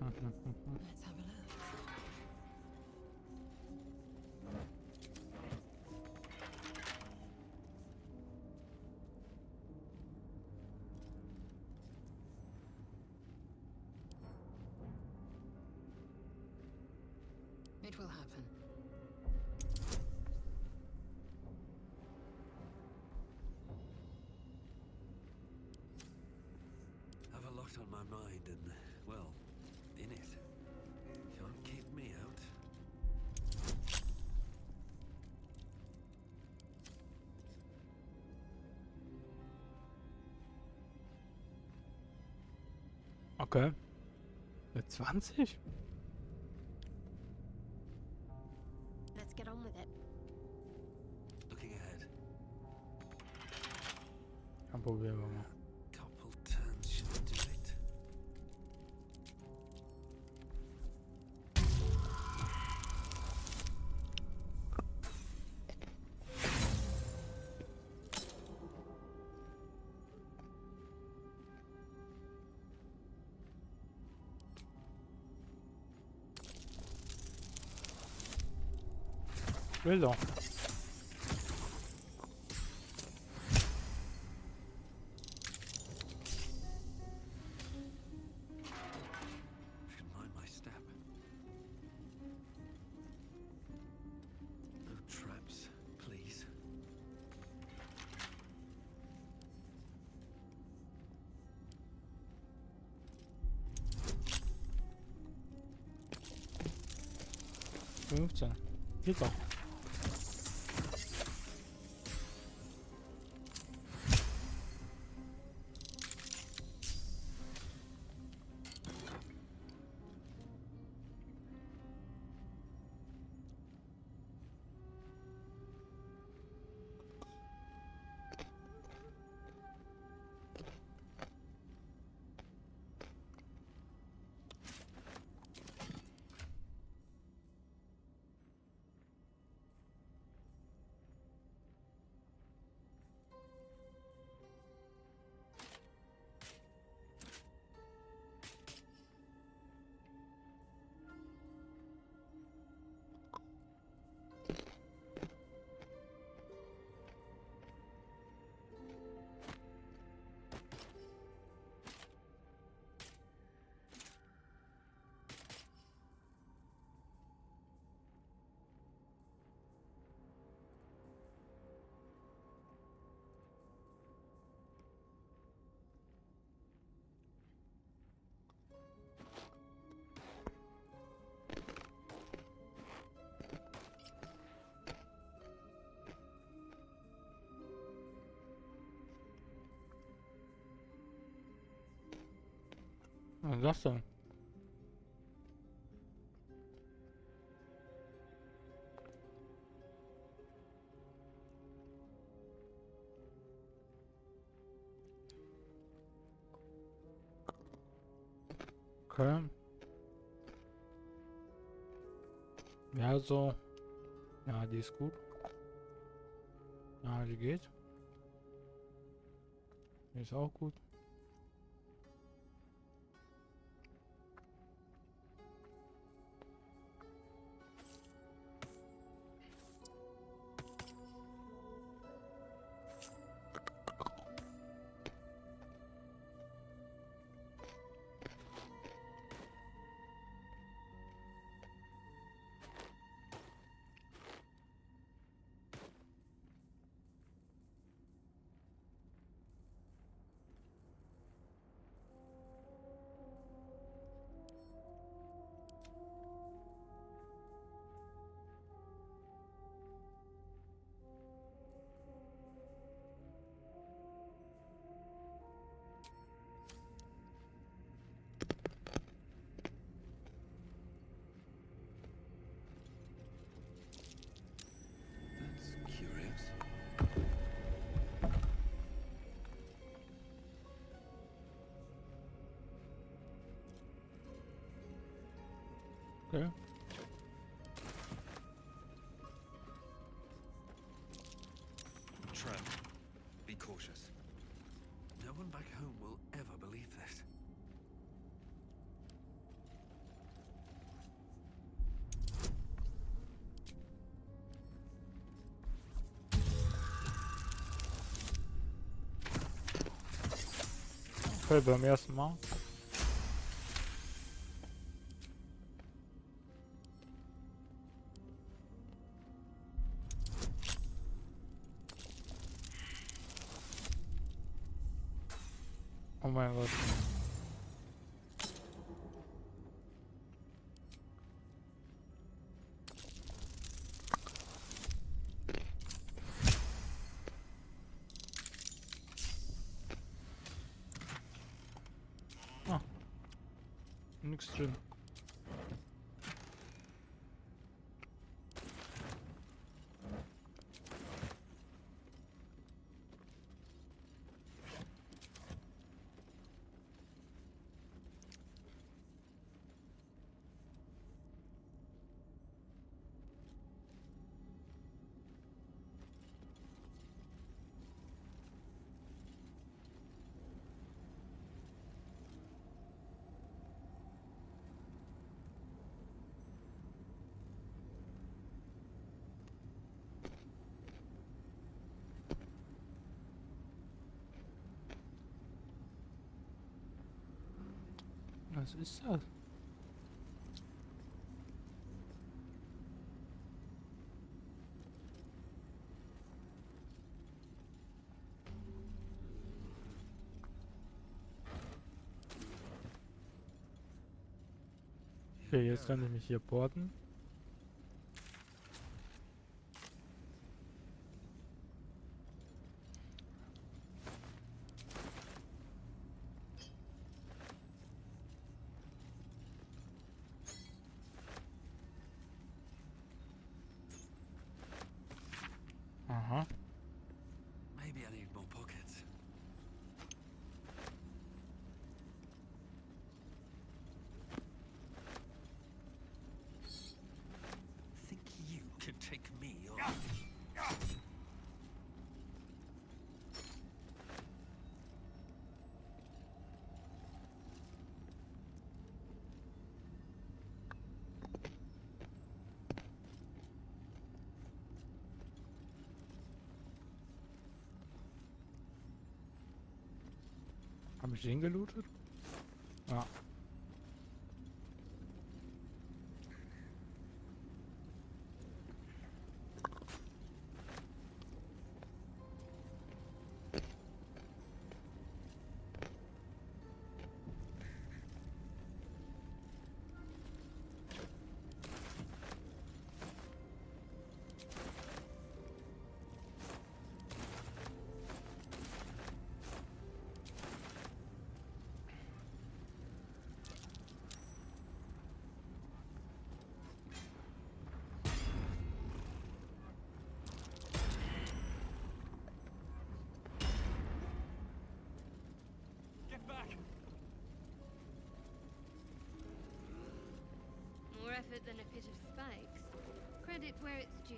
Let's have a look. It will happen. Have a lot on my mind and, well, in it. Can't keep me out. Okay. Mit 20? Let's get on with it. Looking ahead. Dann probieren wir mal. Couple turns should do it. Will doch. Should mind my step. No traps, please. Fünfzehn. Geht doch. Was ist das denn? Okay. Ja, so. Ja, die ist gut. Ja, die geht. Die ist auch gut. That's curious. Okay. Trap. Be cautious. No one back home will ever believe this. Okay, beim ersten Mal. Oh mein Gott. Ah. Nix drin. Was ist das? Okay, jetzt kann ich mich hier porten. Aha. Maybe I need more pockets. Think you can take me on? Habe ich den gelootet? Ja. Get back! More effort than a pit of spikes. Credit where it's due.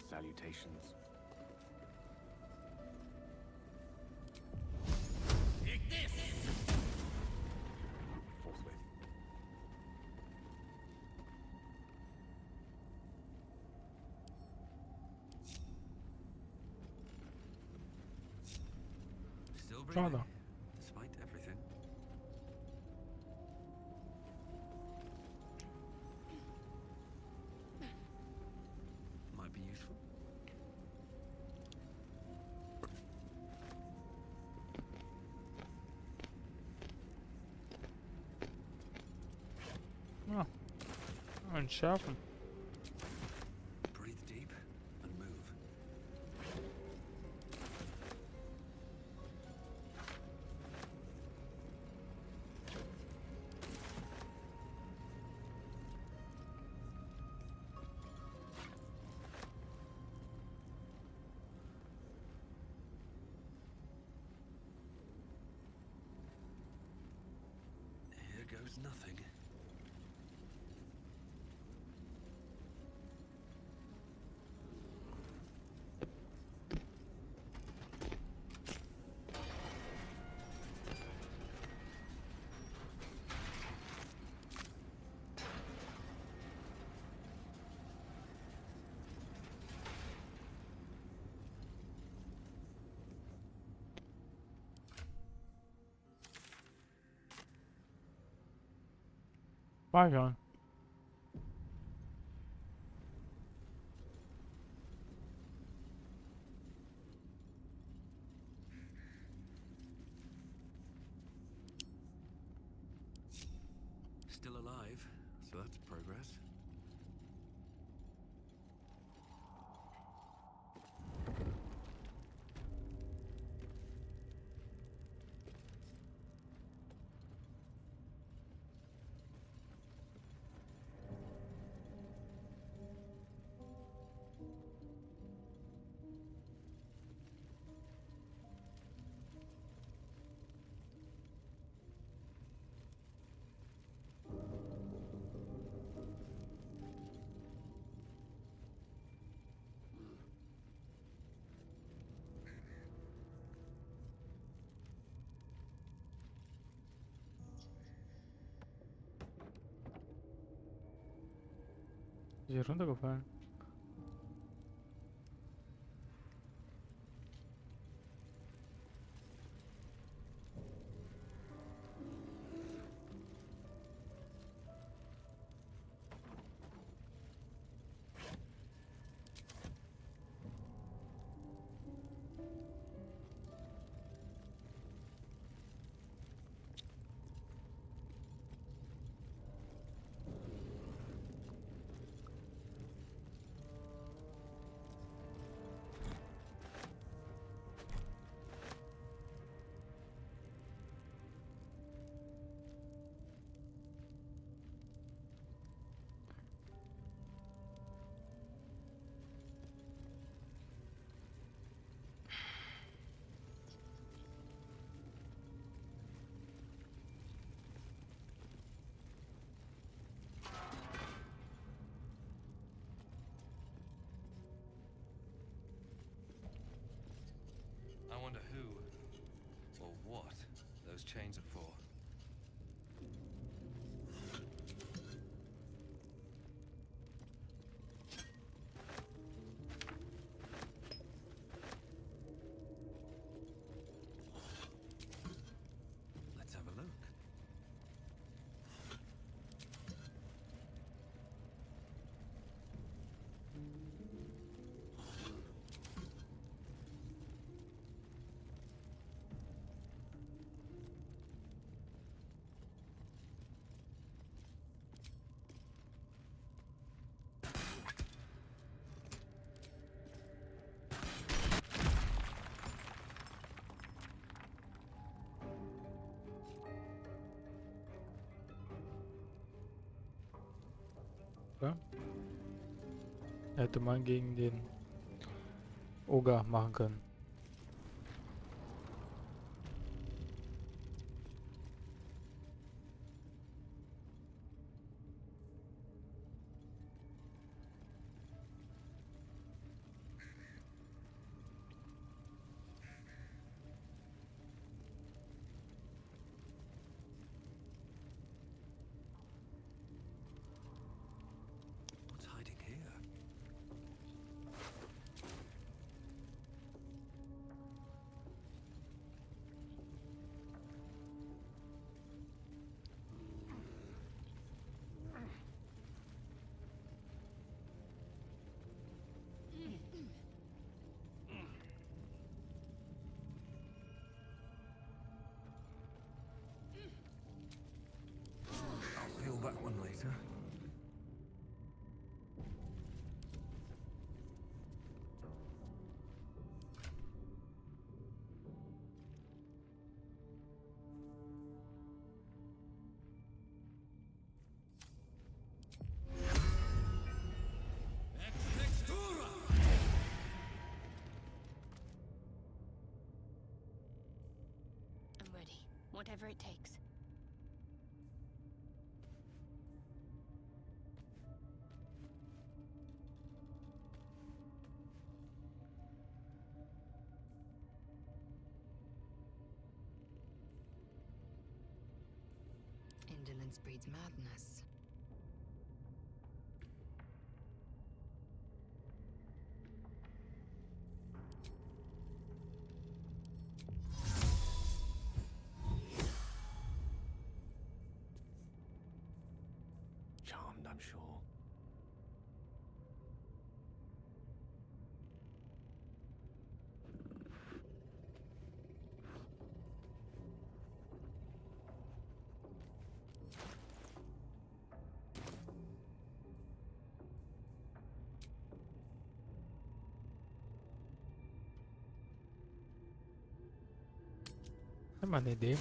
Salutations. Take this! Forthwith. Still breathing, Schade. despite everything. Might be useful. Ja. Entschärfen. Breathe deep and move. nothing. Speichern. Still alive, so that's progress. Ist hier runtergefallen? I wonder who or what those chains are for. Let's have a look. Ja? Hätte man gegen den Oger machen können. What's hiding here? I'll feel that one later. I'm ready. Whatever it takes. Ignorance breeds madness. Charmed, I'm sure. Hat mal eine Idee.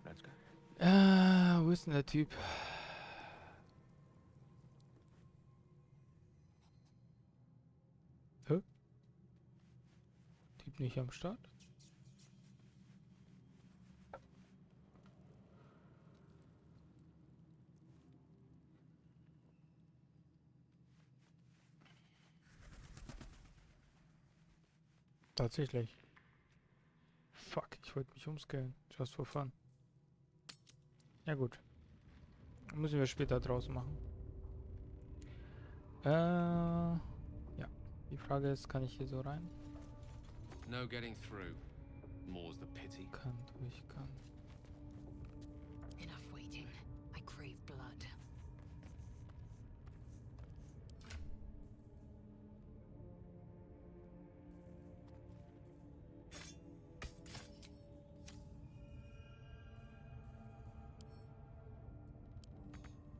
Let's go. Wo ist denn der Typ? Hä? Typ nicht am Start? Tatsächlich. Fuck, ich wollte mich umscalen. Just for fun. Ja gut. Müssen wir später draus machen. Ja. Die Frage ist, kann ich hier so rein? No getting through. More's the pity. Kann, durch, kann. Enough waiting. I crave blood.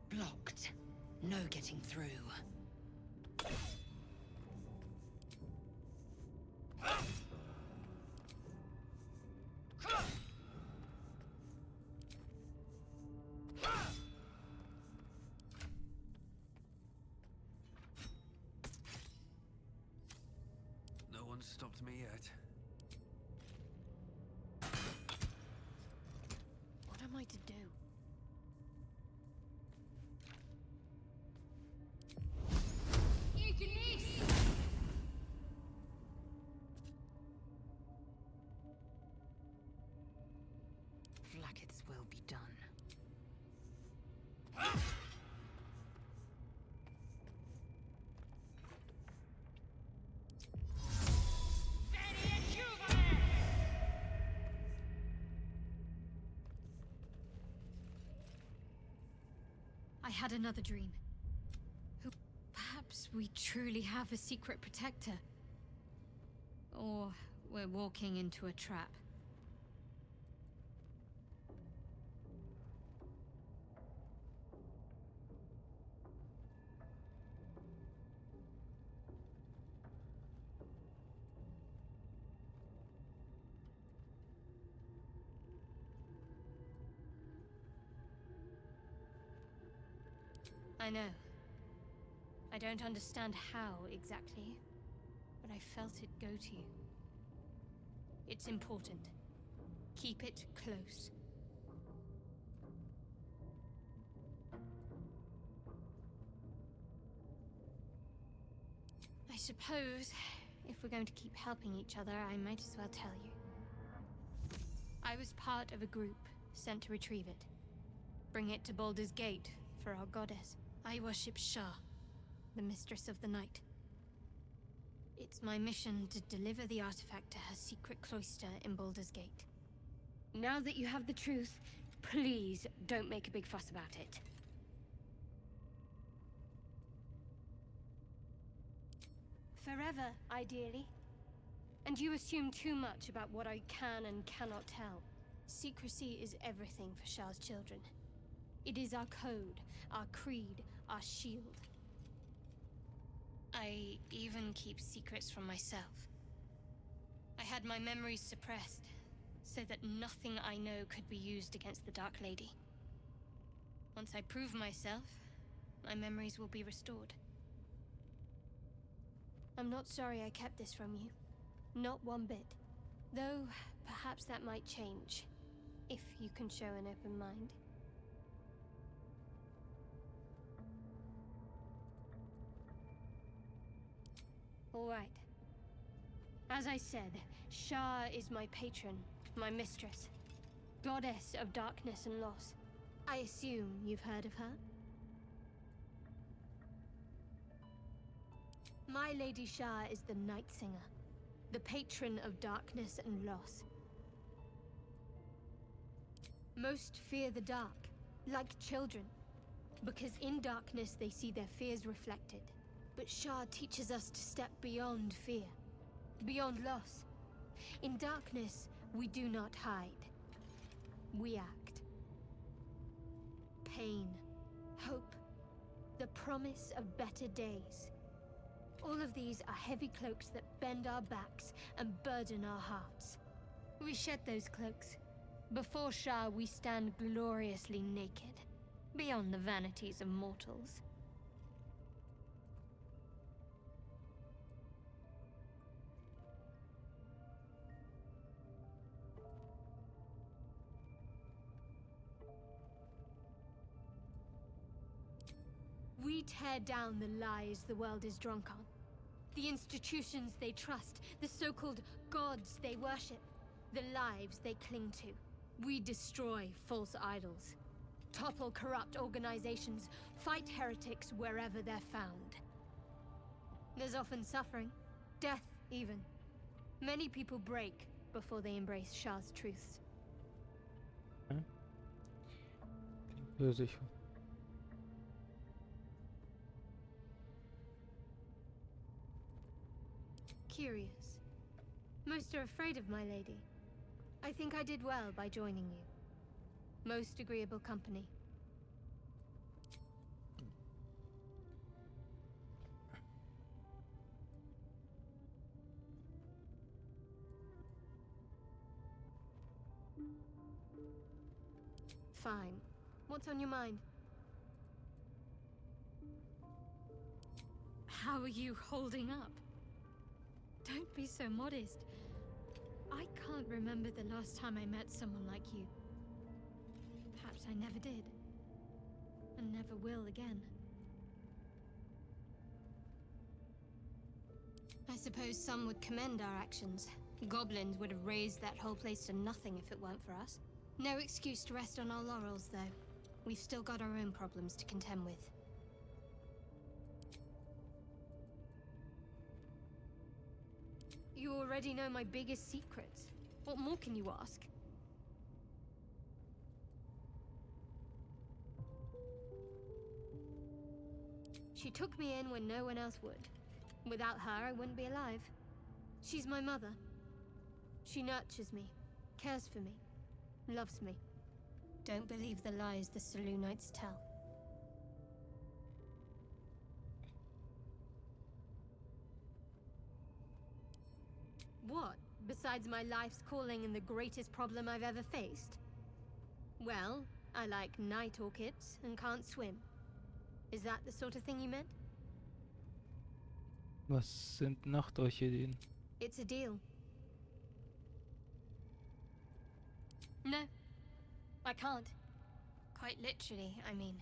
Blocked. No getting through. No one's stopped me yet. What am I to do? Flacket's will be done. I had another dream. Perhaps we truly have a secret protector. Or we're walking into a trap. I know. I don't understand how exactly, but I felt it go to you. It's important. Keep it close. I suppose, if we're going to keep helping each other, I might as well tell you. I was part of a group sent to retrieve it. Bring it to Baldur's Gate for our goddess. I worship Shah, the mistress of the night. It's my mission to deliver the artifact to her secret cloister in Baldur's Gate. Now that you have the truth, please don't make a big fuss about it. Forever, ideally. And you assume too much about what I can and cannot tell. Secrecy is everything for Shah's children. It is our code, our creed, our shield. I even keep secrets from myself. I had my memories suppressed, so that nothing I know could be used against the Dark Lady. Once I prove myself, my memories will be restored. I'm not sorry I kept this from you. Not one bit. Though, perhaps that might change, if you can show an open mind. All right. As I said, Shah is my patron, my mistress. goddess of darkness and loss. I assume you've heard of her? My Lady Shah is the Night Singer, the patron of darkness and loss. Most fear the dark, like children, because in darkness they see their fears reflected. But Shah teaches us to step beyond fear, beyond loss. In darkness, we do not hide. We act. Pain, hope, the promise of better days. All of these are heavy cloaks that bend our backs and burden our hearts. We shed those cloaks. Before Shah, we stand gloriously naked, beyond the vanities of mortals. We tear down the lies the world is drunk on. The institutions they trust, the so-called gods they worship, the lives they cling to. We destroy false idols, topple corrupt organizations, fight heretics wherever they're found. There's often suffering, death even. Many people break before they embrace Shah's truths. Sicher. Curious. Most are afraid of my lady. I think I did well by joining you. Most agreeable company. Fine. What's on your mind? How are you holding up? Don't be so modest. I can't remember the last time I met someone like you. Perhaps I never did. And never will again. I suppose some would commend our actions. Goblins would have razed that whole place to nothing if it weren't for us. No excuse to rest on our laurels, though. We've still got our own problems to contend with. You already know my biggest secrets. What more can you ask? She took me in when no one else would. Without her, I wouldn't be alive. She's my mother. She nurtures me, cares for me, loves me. Don't believe the lies the Selûnites tell. What, besides my life's calling and the greatest problem I've ever faced? Well, I like night orchids and can't swim. Is that the sort of thing you meant? Was sind Nachtorchideen? It's a deal. No, I can't. Quite literally, I mean.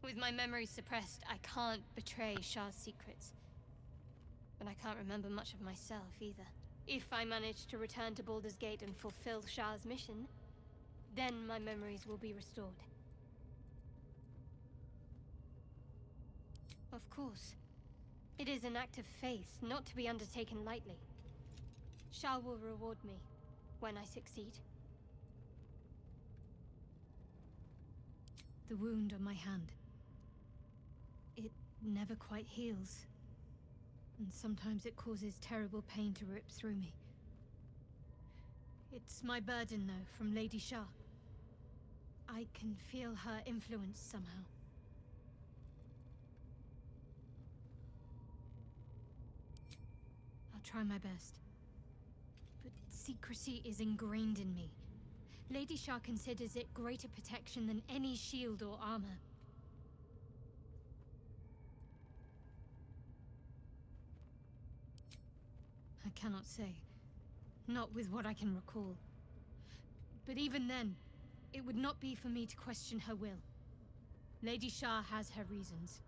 With my memories suppressed, I can't betray Shah's secrets. But I can't remember much of myself either. If I manage to return to Baldur's Gate and fulfill Shah's mission, then my memories will be restored. Of course. It is an act of faith, not to be undertaken lightly. Shah will reward me when I succeed. The wound on my hand. It never quite heals. And sometimes it causes terrible pain to rip through me. It's my burden, though, from Lady Shah. I can feel her influence somehow. I'll try my best. But secrecy is ingrained in me. Lady Shah considers it greater protection than any shield or armor. I cannot say. Not with what I can recall. But even then, it would not be for me to question her will. Lady Shah has her reasons.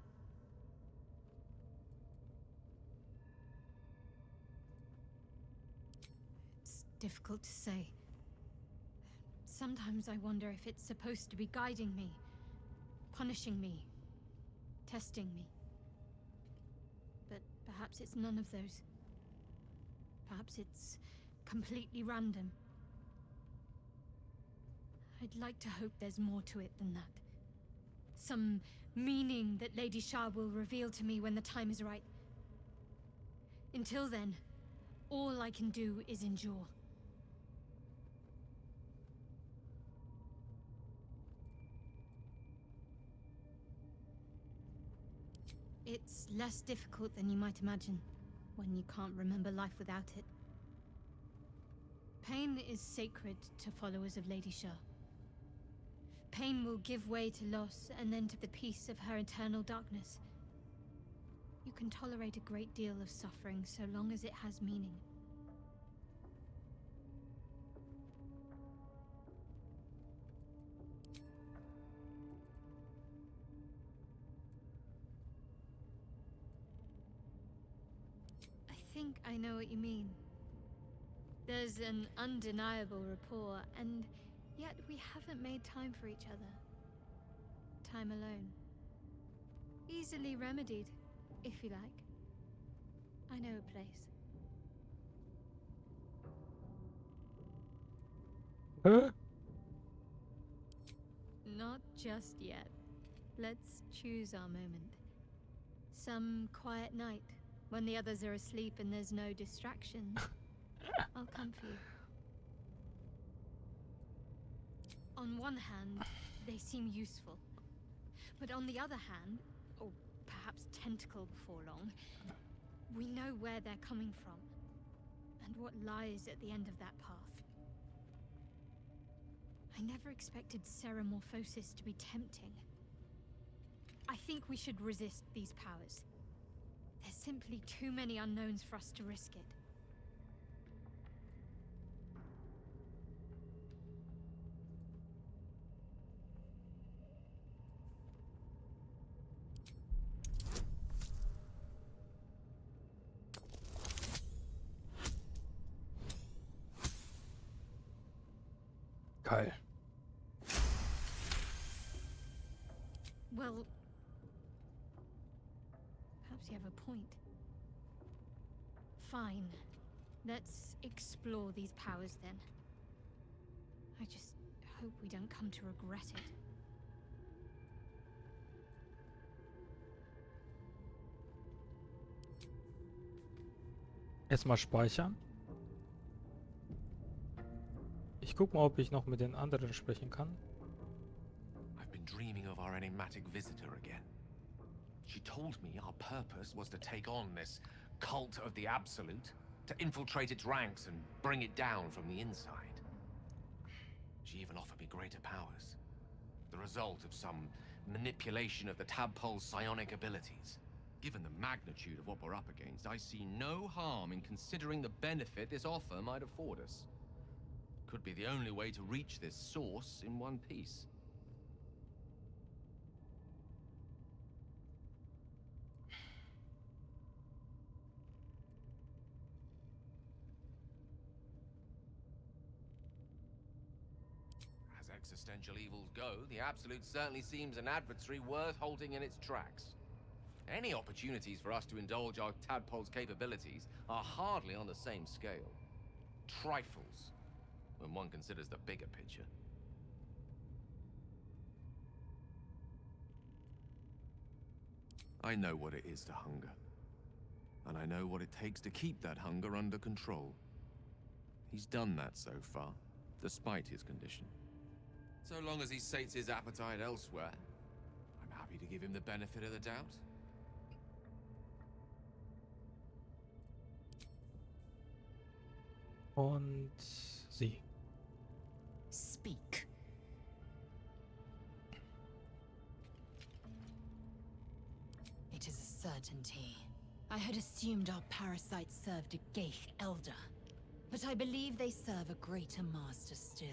It's difficult to say. Sometimes I wonder if it's supposed to be guiding me, punishing me, testing me. But perhaps it's none of those. Perhaps it's completely random. I'd like to hope there's more to it than that. Some meaning that Lady Shah will reveal to me when the time is right. Until then, all I can do is endure. It's less difficult than you might imagine, when you can't remember life without it. Pain is sacred to followers of Lady Shah. Pain will give way to loss, and then to the peace of her eternal darkness. You can tolerate a great deal of suffering so long as it has meaning. I think I know what you mean. There's an undeniable rapport, and yet we haven't made time for each other. Time alone. Easily remedied, if you like. I know a place. Huh? Not just yet. Let's choose our moment. Some quiet night, when the others are asleep and there's no distractions. I'll come for you. On one hand, they seem useful. But on the other hand, or perhaps tentacle before long, we know where they're coming from, and what lies at the end of that path. I never expected Ceramorphosis to be tempting. I think we should resist these powers. There's simply too many unknowns for us to risk it. Geil. Well, perhaps you have a point. Fine. Let's explore these powers then. I just hope we don't come to regret it. Erstmal speichern. Ich guck mal, ob ich noch mit den anderen sprechen kann. I've been dreaming of our enigmatic visitor again. She told me our purpose was to take on this cult of the Absolute, to infiltrate its ranks and bring it down from the inside. She even offered me greater powers, the result of some manipulation of the tadpole's psionic abilities. Given the magnitude of what we're up against, I see no harm in considering the benefit this offer might afford us. Could be the only way to reach this source in one piece. As existential evils go, the Absolute certainly seems an adversary worth halting in its tracks. Any opportunities for us to indulge our tadpole's capabilities are hardly on the same scale. Trifles, when one considers the bigger picture. I know what it is to hunger. And I know what it takes to keep that hunger under control. He's done that so far, despite his condition. So long as he sates his appetite elsewhere, I'm happy to give him the benefit of the doubt. Und sie. Speak. It is a certainty. I had assumed our parasites served a Geich elder, but I believe they serve a greater master still.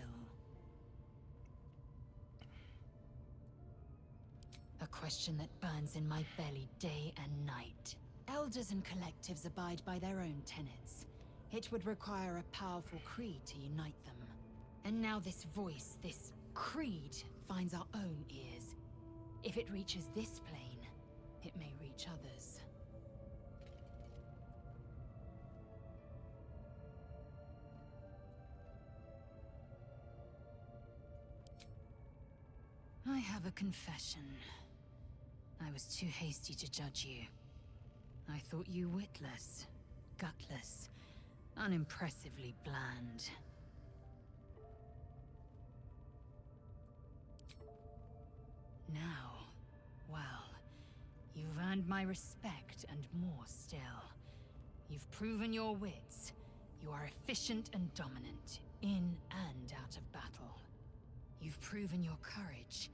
A question that burns in my belly day and night. Elders and collectives abide by their own tenets. It would require a powerful creed to unite them. And now this voice, this creed, finds our own ears. If it reaches this plane, it may reach others. I have a confession. I was too hasty to judge you. I thought you witless, gutless, unimpressively bland. Now, well, you've earned my respect and more still. You've proven your wits. You are efficient and dominant, in and out of battle. You've proven your courage.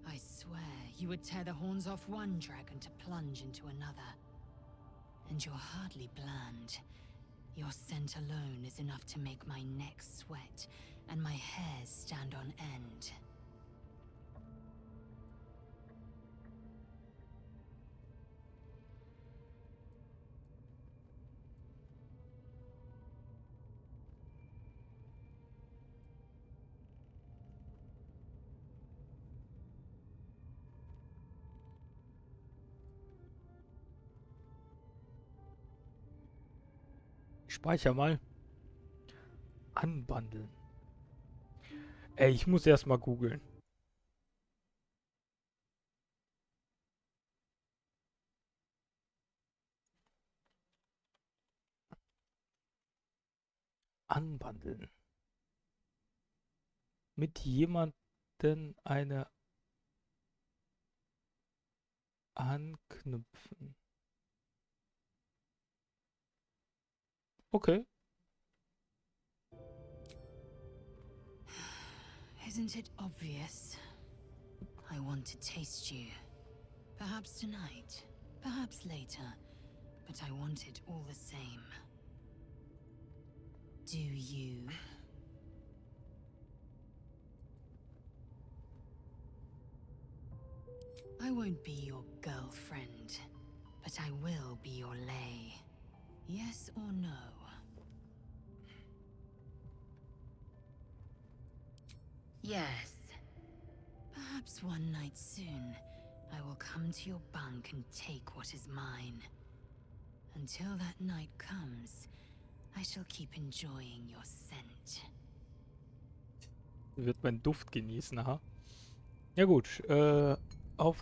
I swear you would tear the horns off one dragon to plunge into another. And you're hardly bland. Your scent alone is enough to make my neck sweat and my hairs stand on end. Ich speichere mal. Anbandeln. Ey, ich muss erst mal googeln. Anbandeln. Mit jemandem eine anknüpfen. Okay. Isn't it obvious? I want to taste you. Perhaps tonight, perhaps later, but I want it all the same. Do you? I won't be your girlfriend, but I will be your lay. Yes or no? Yes. Perhaps one night soon, I will come to your bunk and take what is mine. Until that night comes, I shall keep enjoying your scent. Wird meinen Duft genießen, aha. Ja gut, auf